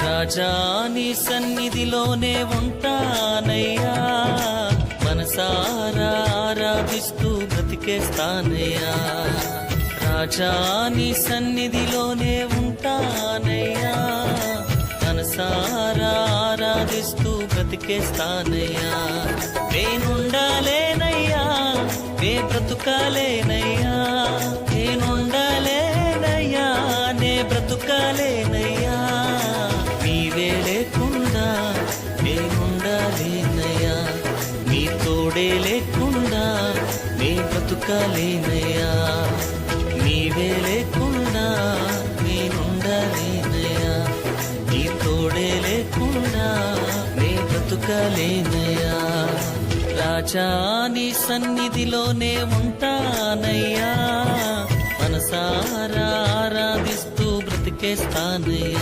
రాజా నీ సన్నిధిలోనే ఉంటానయ్యా, మనసారా ఆరాధిస్తూ బ్రతికేస్తానయ్యా. రాజా నీ సన్నిధిలోనే ఉంటానయ్యా, మనసారా ఆరాధిస్తూ బ్రతికేస్తానయ్యా. నేనుండాలేనయ్యా, నే బ్రతుకాలేనయ్యా, నేనుండాలేనయ్యా, నే బ్రతుకాలేనయ్యా. నీవే లేకుండా నేనుండాలేనయ్యా, నీ తోడే లేకుండా నే బ్రతుకాలేనయ్యా. నీవే లేకుండా నేనుండాలేనయ్యా, నీ తోడే లేకుండా నే బ్రతుకాలేనయ్యా. రాజా నీ సన్నిధిలోనే ఉంటానయ్యా, మనసారా ఆరాధిస్తూ బ్రతికేస్తానయ్యా.